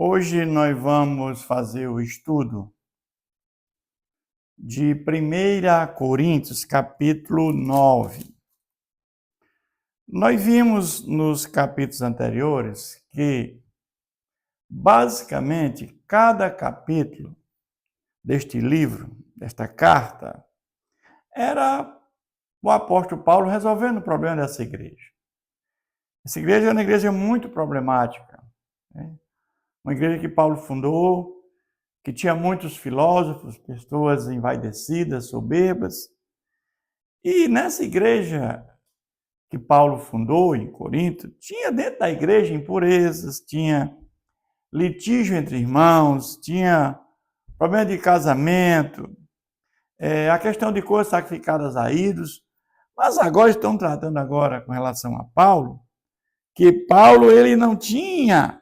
Hoje nós vamos fazer o estudo de 1 Coríntios, capítulo 9. Nós vimos nos capítulos anteriores que, basicamente, cada capítulo deste livro, desta carta, era o apóstolo Paulo resolvendo o problema dessa igreja. Essa igreja é uma igreja muito problemática, né? Uma igreja que Paulo fundou, que tinha muitos filósofos, pessoas envaidecidas, soberbas. E nessa igreja que Paulo fundou em Corinto, tinha dentro da igreja impurezas, tinha litígio entre irmãos, tinha problema de casamento, a questão de coisas sacrificadas a ídolos. Mas agora estão tratando agora com relação a Paulo, que Paulo ele não tinha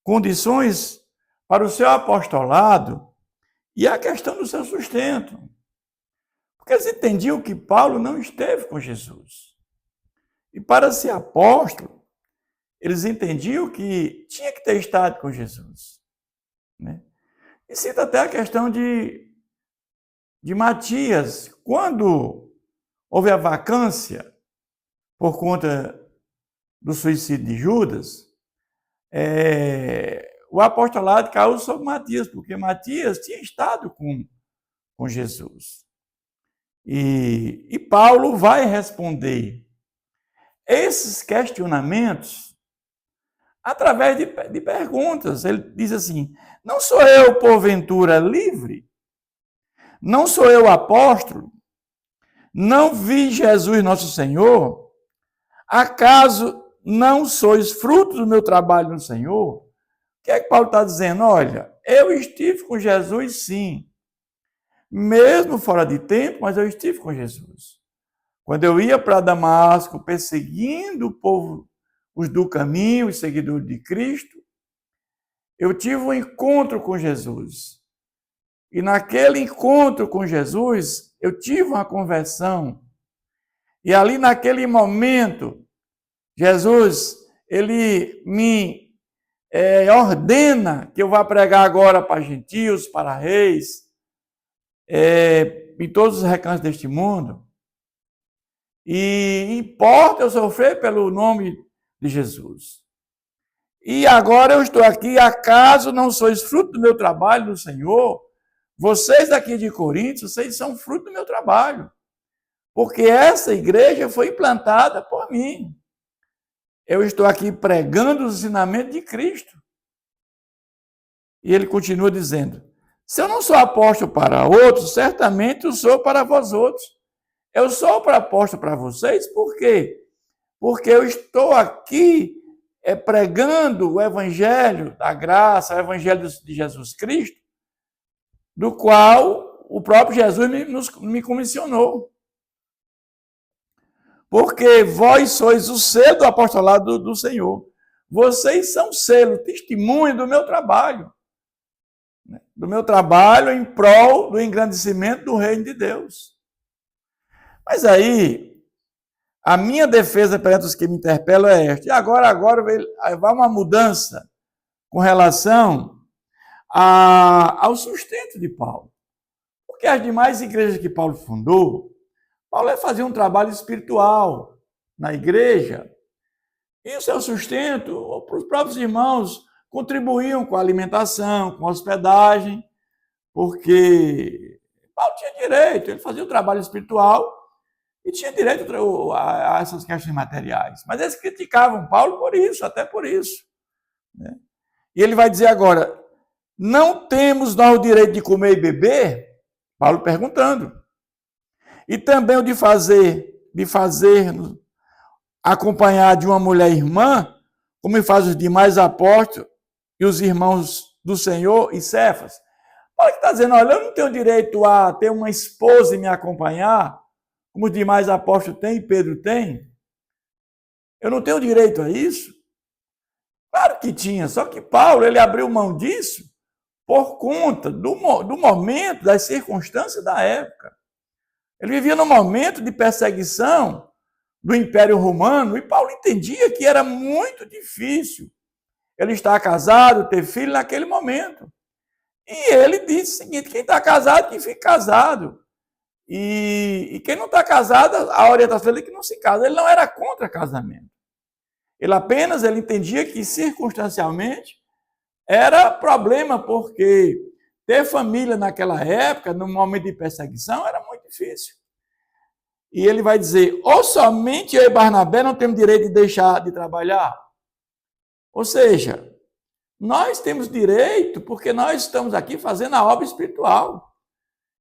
condições para o seu apostolado e a questão do seu sustento. Porque eles entendiam que Paulo não esteve com Jesus. E para ser apóstolo, eles entendiam que tinha que ter estado com Jesus, né? E cita até a questão de Matias, quando houve a vacância por conta do suicídio de Judas, o apostolado caiu sobre Matias, porque Matias tinha estado com Jesus. E Paulo vai responder esses questionamentos através de perguntas. Ele diz assim: não sou eu, porventura, livre? Não sou eu apóstolo? Não vi Jesus nosso Senhor? Acaso não sois fruto do meu trabalho no Senhor? O que é que Paulo está dizendo? Olha, eu estive com Jesus, sim. Mesmo fora de tempo, mas eu estive com Jesus. Quando eu ia para Damasco, perseguindo o povo, os do caminho, os seguidores de Cristo, eu tive um encontro com Jesus. E naquele encontro com Jesus, eu tive uma conversão. E ali naquele momento, Jesus, ele me ordena que eu vá pregar agora para gentios, para reis, em todos os recantos deste mundo. E importa eu sofrer pelo nome de Jesus. E agora eu estou aqui, acaso não sois fruto do meu trabalho no Senhor? Vocês daqui de Corinto, vocês são fruto do meu trabalho. Porque essa igreja foi implantada por mim. Eu estou aqui pregando os ensinamentos de Cristo. E ele continua dizendo: se eu não sou apóstolo para outros, certamente eu sou para vós outros. Eu sou apóstolo para vocês, por quê? Porque eu estou aqui pregando o evangelho da graça, o evangelho de Jesus Cristo, do qual o próprio Jesus me comissionou. Porque vós sois o selo do apostolado do Senhor. Vocês são selo, testemunho do meu trabalho. Do meu trabalho em prol do engrandecimento do reino de Deus. Mas aí, a minha defesa perante os que me interpelam é esta. E agora vai uma mudança com relação ao sustento de Paulo. Porque as demais igrejas que Paulo fundou, Paulo ia fazer um trabalho espiritual na igreja. E o seu sustento, os próprios irmãos contribuíam com a alimentação, com a hospedagem, porque Paulo tinha direito, ele fazia o trabalho espiritual e tinha direito a essas questões materiais. Mas eles criticavam Paulo por isso, até por isso, né? E ele vai dizer agora: não temos nós o direito de comer e beber? Paulo perguntando. E também o de fazer-nos acompanhar de uma mulher irmã, como faz os demais apóstolos e os irmãos do Senhor e Cefas. Paulo está dizendo: olha, eu não tenho direito a ter uma esposa e me acompanhar, como os demais apóstolos têm e Pedro tem. Eu não tenho direito a isso? Claro que tinha, só que Paulo ele abriu mão disso por conta do momento, das circunstâncias da época. Ele vivia num momento de perseguição do Império Romano e Paulo entendia que era muito difícil ele está casado, ter filho naquele momento. E ele disse o seguinte: quem está casado, que fique casado. E quem não está casado, a orientação dele é que não se casa. Ele não era contra casamento. Ele entendia que circunstancialmente era problema, porque ter família naquela época, no momento de perseguição, era muito difícil. E ele vai dizer: ou somente eu e Barnabé não temos direito de deixar de trabalhar. Ou seja, nós temos direito porque nós estamos aqui fazendo a obra espiritual.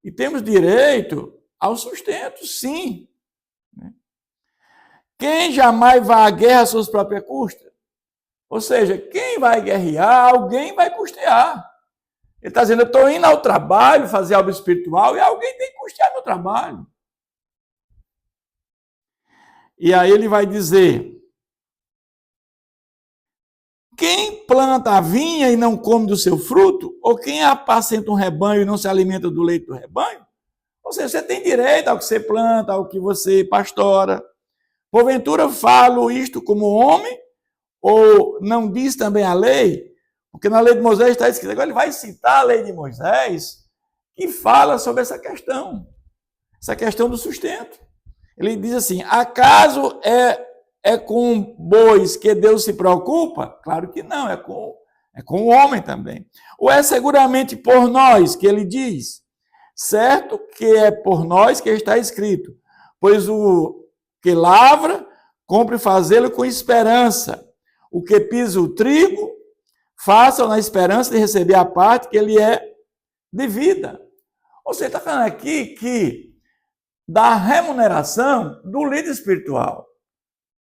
E temos direito ao sustento, sim. Quem jamais vai à guerra às suas próprias custas? Ou seja, quem vai guerrear, alguém vai custear. Ele está dizendo: eu estou indo ao trabalho, fazer obra espiritual, e alguém tem que custear meu trabalho. E aí ele vai dizer: quem planta a vinha e não come do seu fruto, ou quem apacenta um rebanho e não se alimenta do leite do rebanho? Ou seja, você tem direito ao que você planta, ao que você pastora. Porventura falo isto como homem, ou não diz também a lei? Porque na lei de Moisés está escrito. Agora ele vai citar a lei de Moisés, que fala sobre essa questão do sustento. Ele diz assim: acaso é com bois que Deus se preocupa? Claro que não, é com o homem também. Ou é seguramente por nós que ele diz? Certo que é por nós que está escrito, pois o que lavra, compre fazê-lo com esperança. O que pisa o trigo, faça-o na esperança de receber a parte que ele é devida. Ou seja, está falando aqui que da remuneração do líder espiritual.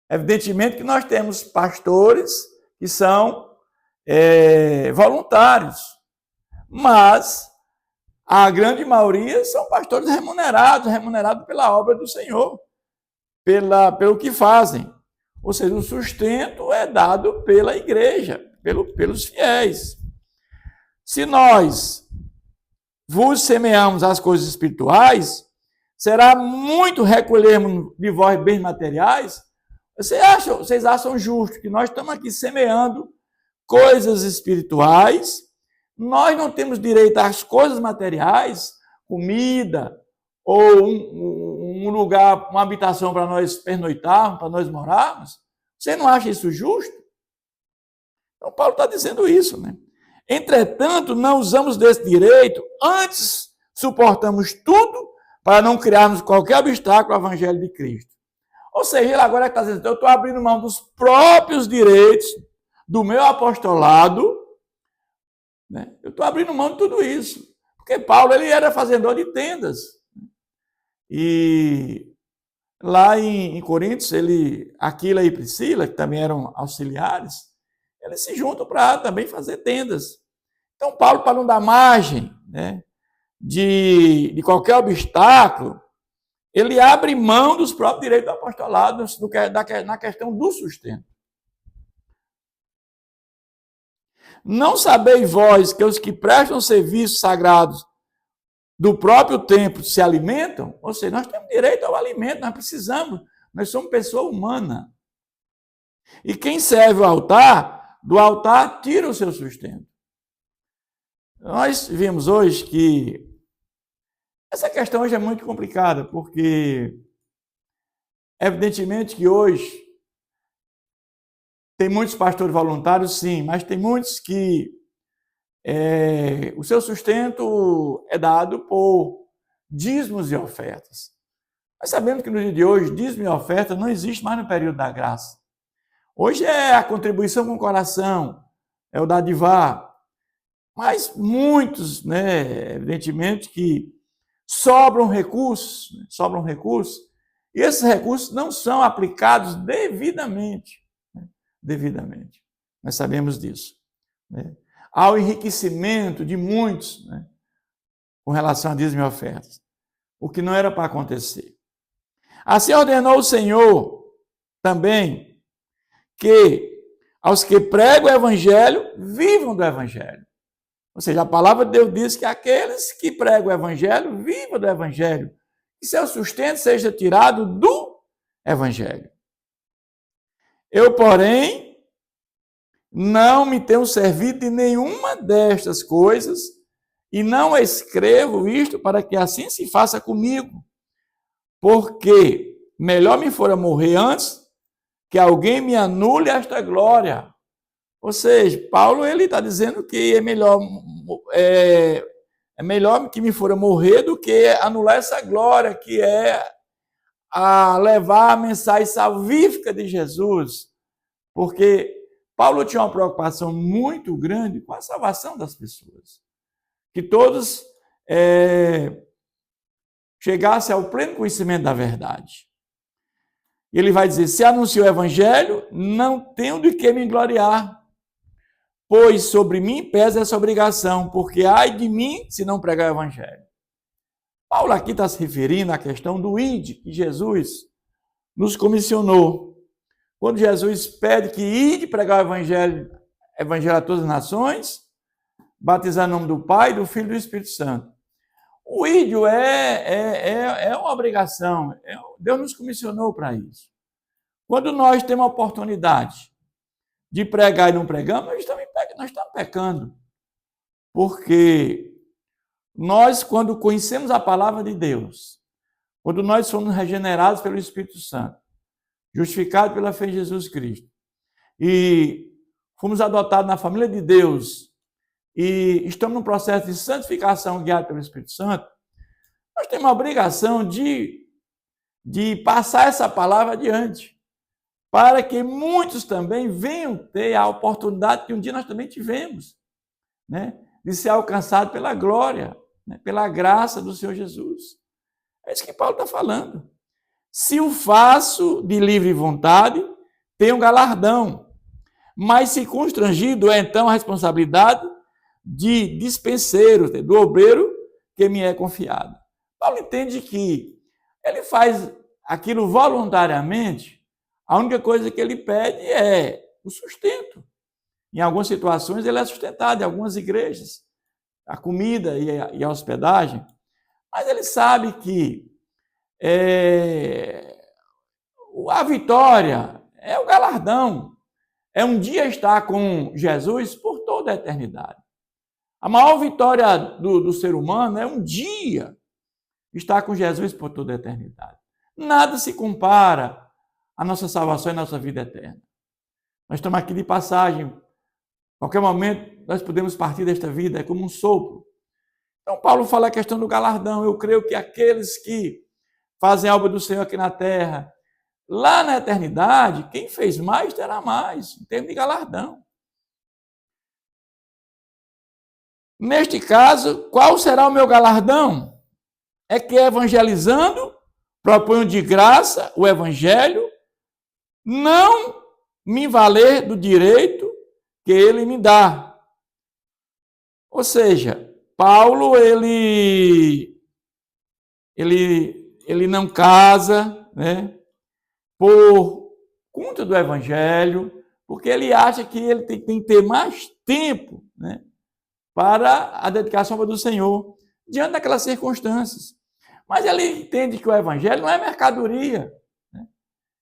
Evidentemente que nós temos pastores que são voluntários, mas a grande maioria são pastores remunerados pela obra do Senhor, pelo que fazem. Ou seja, o sustento é dado pela igreja, pelos fiéis. Se nós vos semeamos as coisas espirituais, será muito recolhermos de vós bens materiais? Vocês acham justo que nós estamos aqui semeando coisas espirituais? Nós não temos direito às coisas materiais, comida, ou um lugar, uma habitação para nós pernoitarmos, para nós morarmos? Você não acha isso justo? Então, Paulo está dizendo isso, né? Entretanto, não usamos desse direito, antes suportamos tudo para não criarmos qualquer obstáculo ao Evangelho de Cristo. Ou seja, ele agora está dizendo: eu estou abrindo mão dos próprios direitos do meu apostolado, né? Eu estou abrindo mão de tudo isso. Porque Paulo ele era fazedor de tendas. E lá em Coríntios, Aquila e Priscila, que também eram auxiliares, eles se juntam para também fazer tendas. Então, Paulo, para não dar margem, né, de qualquer obstáculo, ele abre mão dos próprios direitos do apostolado na questão do sustento. Não sabeis vós que os que prestam serviços sagrados do próprio templo se alimentam? Ou seja, nós temos direito ao alimento, nós precisamos, nós somos pessoa humana. E quem serve o altar, do altar tira o seu sustento. Nós vimos hoje que essa questão hoje é muito complicada, porque evidentemente que hoje tem muitos pastores voluntários, sim, mas tem muitos que o seu sustento é dado por dízimos e ofertas. Nós sabemos que no dia de hoje, dízimo e oferta não existe mais no período da graça. Hoje é a contribuição com o coração, é o dadivar. Mas muitos, né, evidentemente que sobram recursos, e esses recursos não são aplicados devidamente. Nós sabemos disso. Né? Há o enriquecimento de muitos, né, com relação a dízimo e ofertas, o que não era para acontecer. Assim ordenou o Senhor também que aos que pregam o Evangelho, vivam do Evangelho. Ou seja, a palavra de Deus diz que aqueles que pregam o Evangelho, vivam do Evangelho. E seu sustento seja tirado do Evangelho. Eu, porém, não me tenho servido de nenhuma destas coisas, e não escrevo isto para que assim se faça comigo, porque melhor me fora morrer antes que alguém me anule esta glória. Ou seja, Paulo ele está dizendo que é melhor que me fora morrer do que anular essa glória, que é a levar a mensagem salvífica de Jesus, porque Paulo tinha uma preocupação muito grande com a salvação das pessoas, que todos chegassem ao pleno conhecimento da verdade. Ele vai dizer, se anuncio o evangelho, não tenho de que me gloriar, pois sobre mim pesa essa obrigação, porque ai de mim se não pregar o evangelho. Paulo aqui está se referindo à questão do ide, que Jesus nos comissionou. Quando Jesus pede que ide pregar o evangelho a todas as nações, batizar em nome do Pai, do Filho e do Espírito Santo. O ídio é uma obrigação, Deus nos comissionou para isso. Quando nós temos a oportunidade de pregar e não pregamos, nós estamos pecando. Porque nós, quando conhecemos a palavra de Deus, quando nós somos regenerados pelo Espírito Santo, justificados pela fé em Jesus Cristo, e fomos adotados na família de Deus, e estamos num processo de santificação guiado pelo Espírito Santo, nós temos a obrigação de passar essa palavra adiante, para que muitos também venham ter a oportunidade que um dia nós também tivemos, né? De ser alcançado pela glória, né? Pela graça do Senhor Jesus. É isso que Paulo está falando. Se o faço de livre vontade, tenho galardão, mas se constrangido é então a responsabilidade de dispenseiro, do obreiro que me é confiado. Paulo entende que ele faz aquilo voluntariamente, a única coisa que ele pede é o sustento. Em algumas situações ele é sustentado, em algumas igrejas, a comida e a hospedagem, mas ele sabe que a vitória é o galardão, é um dia estar com Jesus por toda a eternidade. A maior vitória do ser humano é um dia estar com Jesus por toda a eternidade. Nada se compara à nossa salvação e à nossa vida eterna. Nós estamos aqui de passagem. A qualquer momento nós podemos partir desta vida, é como um sopro. Então Paulo fala a questão do galardão. Eu creio que aqueles que fazem a obra do Senhor aqui na terra, lá na eternidade, quem fez mais terá mais, em termos de galardão. Neste caso, qual será o meu galardão? É que evangelizando, proponho de graça o evangelho, não me valer do direito que ele me dá. Ou seja, Paulo, ele não casa, né, por conta do evangelho, porque ele acha que ele tem que ter mais tempo, né, para a dedicação do Senhor, diante daquelas circunstâncias. Mas ele entende que o evangelho não é mercadoria. Né?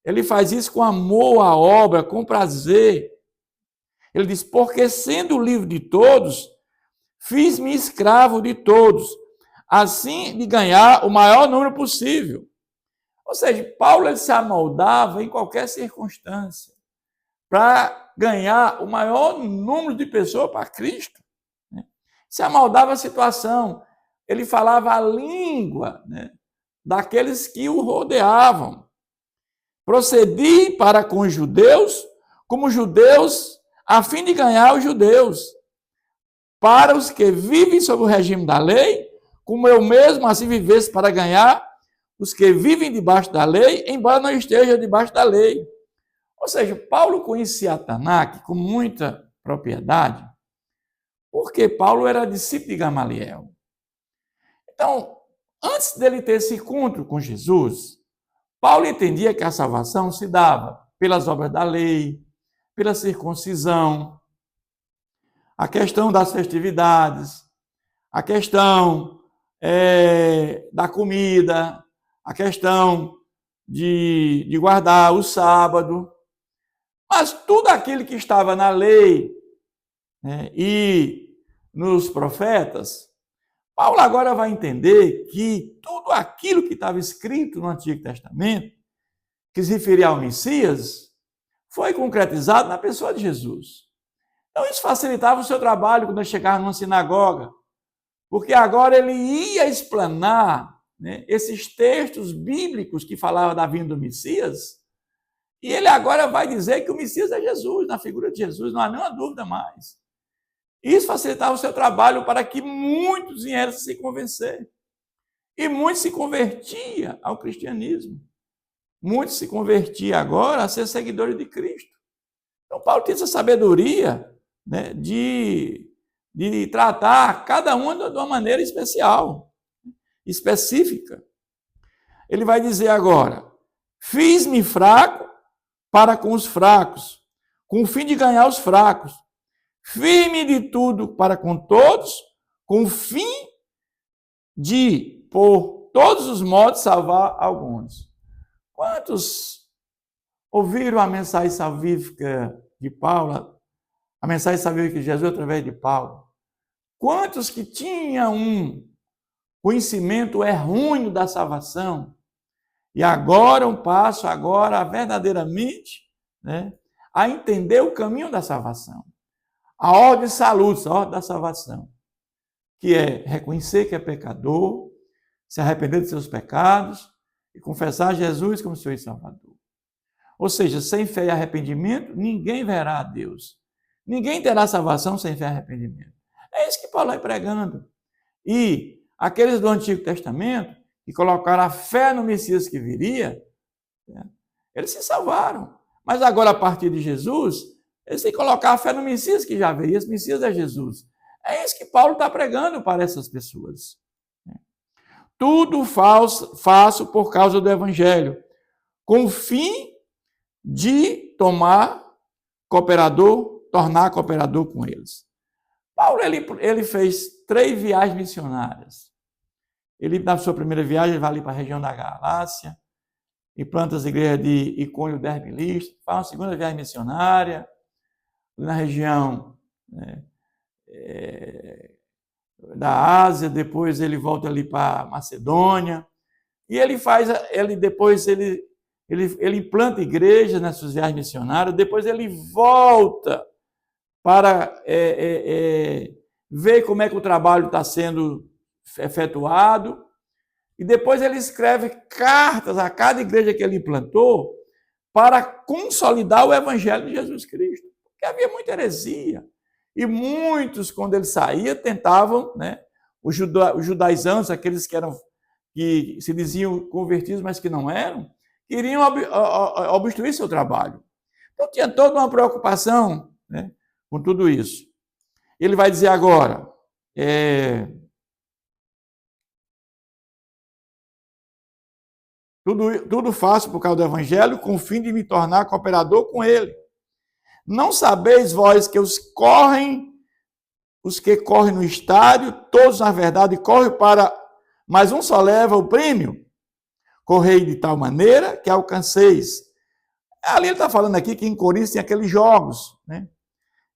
Ele faz isso com amor à obra, com prazer. Ele diz, porque sendo livre de todos, fiz-me escravo de todos, assim de ganhar o maior número possível. Ou seja, Paulo ele se amoldava em qualquer circunstância para ganhar o maior número de pessoas para Cristo. Se amoldava a situação, ele falava a língua, né, daqueles que o rodeavam. Procedi para com os judeus, como judeus, a fim de ganhar os judeus. Para os que vivem sob o regime da lei, como eu mesmo assim vivesse para ganhar os que vivem debaixo da lei, embora não esteja debaixo da lei. Ou seja, Paulo conhecia a Tanakh com muita propriedade, porque Paulo era discípulo de Gamaliel. Então, antes dele ter esse encontro com Jesus, Paulo entendia que a salvação se dava pelas obras da lei, pela circuncisão, a questão das festividades, a questão da comida, a questão de guardar o sábado. Mas tudo aquilo que estava na lei, né, e nos profetas, Paulo agora vai entender que tudo aquilo que estava escrito no Antigo Testamento, que se referia ao Messias, foi concretizado na pessoa de Jesus. Então isso facilitava o seu trabalho quando ele chegava numa sinagoga, porque agora ele ia explanar, né, esses textos bíblicos que falavam da vinda do Messias, e ele agora vai dizer que o Messias é Jesus, na figura de Jesus, não há nenhuma dúvida mais. Isso facilitava o seu trabalho para que muitos viessem se convencer. E muitos se convertiam ao cristianismo. Muitos se convertiam agora a ser seguidores de Cristo. Então, Paulo tem essa sabedoria, né, de tratar cada um de uma maneira especial, específica. Ele vai dizer agora: fiz-me fraco para com os fracos, com o fim de ganhar os fracos. Firme de tudo para com todos, com o fim de, por todos os modos, salvar alguns. Quantos ouviram a mensagem salvífica de Paulo, a mensagem salvífica de Jesus através de Paulo? Quantos que tinham um conhecimento errôneo da salvação e agora um passo agora verdadeiramente, né, a entender o caminho da salvação? A ordem salutis, a ordem da salvação, que é reconhecer que é pecador, se arrepender de seus pecados e confessar Jesus como Senhor e Salvador. Ou seja, sem fé e arrependimento, ninguém verá a Deus. Ninguém terá salvação sem fé e arrependimento. É isso que Paulo vai pregando. E aqueles do Antigo Testamento, que colocaram a fé no Messias que viria, né, eles se salvaram. Mas agora, a partir de Jesus, eles têm que colocar a fé no Messias que já veio. Esse Messias é Jesus. É isso que Paulo está pregando para essas pessoas. Tudo faço por causa do Evangelho, com o fim de tornar cooperador com eles. Paulo ele fez 3 viagens missionárias. Ele, na sua primeira viagem, vai ali para a região da Galácia, e planta as igrejas de Icônio, Derbe e Listra. Faz uma segunda viagem missionária, na região, né, da Ásia, depois ele volta ali para Macedônia, e depois ele implanta igrejas nas suas viagens missionárias, depois ele volta para ver como é que o trabalho está sendo efetuado, e depois ele escreve cartas a cada igreja que ele implantou para consolidar o Evangelho de Jesus Cristo. Porque havia muita heresia. E muitos, quando ele saía, tentavam, né, os judaizantes, aqueles que se diziam convertidos, mas que não eram, queriam obstruir seu trabalho. Então tinha toda uma preocupação, né, com tudo isso. Ele vai dizer agora, tudo faço por causa do Evangelho, com o fim de me tornar cooperador com ele. Não sabeis vós que os que correm no estádio, todos na verdade correm para, mas um só leva o prêmio? Correi de tal maneira que alcanceis. Ali ele está falando aqui que em Corinto tem aqueles jogos, né?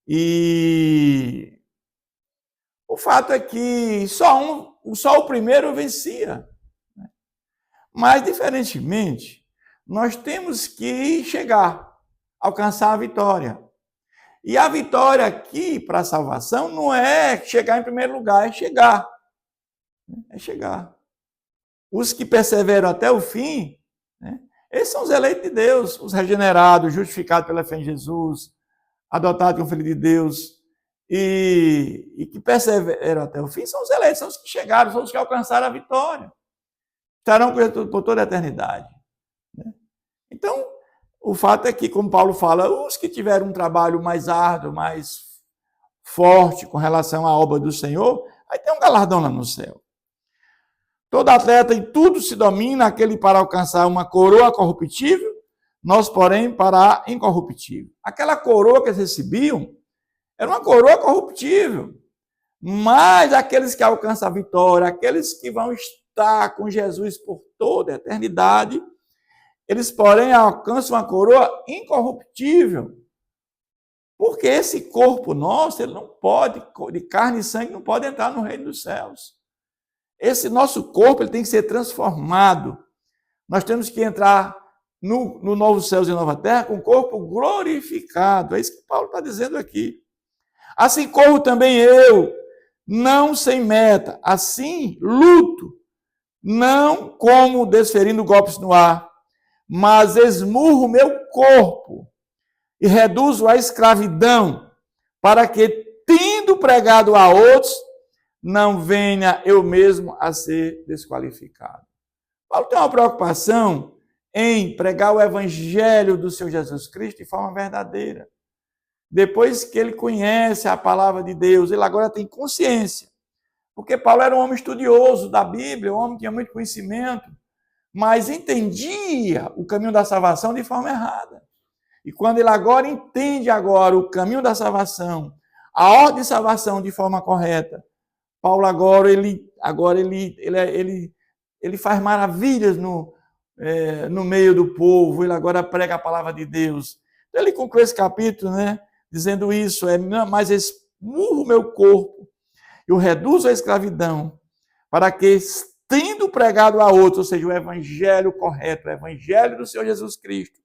E o fato é que só o primeiro vencia. Mas, diferentemente, nós temos que alcançar a vitória. E a vitória aqui para a salvação não é chegar em primeiro lugar, é chegar. É chegar. Os que perseveram até o fim, né, esses são os eleitos de Deus, os regenerados, justificados pela fé em Jesus, adotados como filho de Deus, e que perseveram até o fim, são os eleitos, são os que chegaram, são os que alcançaram a vitória. Estarão com ele por toda a eternidade. Então, o fato é que, como Paulo fala, os que tiveram um trabalho mais árduo, mais forte com relação à obra do Senhor, aí tem um galardão lá no céu. Todo atleta em tudo se domina, aquele para alcançar uma coroa corruptível, nós, porém, para a incorruptível. Aquela coroa que eles recebiam era uma coroa corruptível, mas aqueles que alcançam a vitória, aqueles que vão estar com Jesus por toda a eternidade, Eles, porém, alcançam uma coroa incorruptível. Porque esse corpo nosso, ele não pode, de carne e sangue, não pode entrar no reino dos céus. Esse nosso corpo, ele tem que ser transformado. Nós temos que entrar no novo céus e nova terra com o corpo glorificado. É isso que Paulo está dizendo aqui. Assim corro também eu, não sem meta. Assim luto, não como desferindo golpes no ar, mas esmurro o meu corpo e reduzo a escravidão, para que, tendo pregado a outros, não venha eu mesmo a ser desqualificado. Paulo tem uma preocupação em pregar o evangelho do Senhor Jesus Cristo de forma verdadeira. Depois que ele conhece a palavra de Deus, ele agora tem consciência. Porque Paulo era um homem estudioso da Bíblia, um homem que tinha muito conhecimento, mas entendia o caminho da salvação de forma errada. E quando ele agora entende o caminho da salvação, a ordem de salvação de forma correta, Paulo agora ele faz maravilhas no meio do povo, ele agora prega a palavra de Deus. Então ele conclui esse capítulo, dizendo isso, mas esmurro o meu corpo, eu reduzo a escravidão, para que, tendo pregado a outros, ou seja, o evangelho correto, o evangelho do Senhor Jesus Cristo,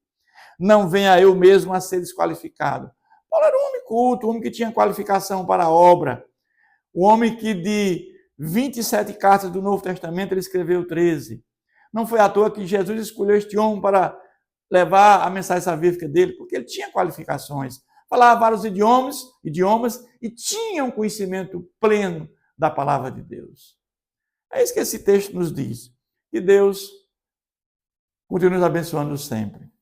não venha eu mesmo a ser desqualificado. Paulo era um homem culto, um homem que tinha qualificação para a obra, um homem que de 27 cartas do Novo Testamento ele escreveu 13. Não foi à toa que Jesus escolheu este homem para levar a mensagem salvífica dele, porque ele tinha qualificações, falava vários idiomas e tinha um conhecimento pleno da palavra de Deus. É isso que esse texto nos diz. Que Deus continue nos abençoando sempre.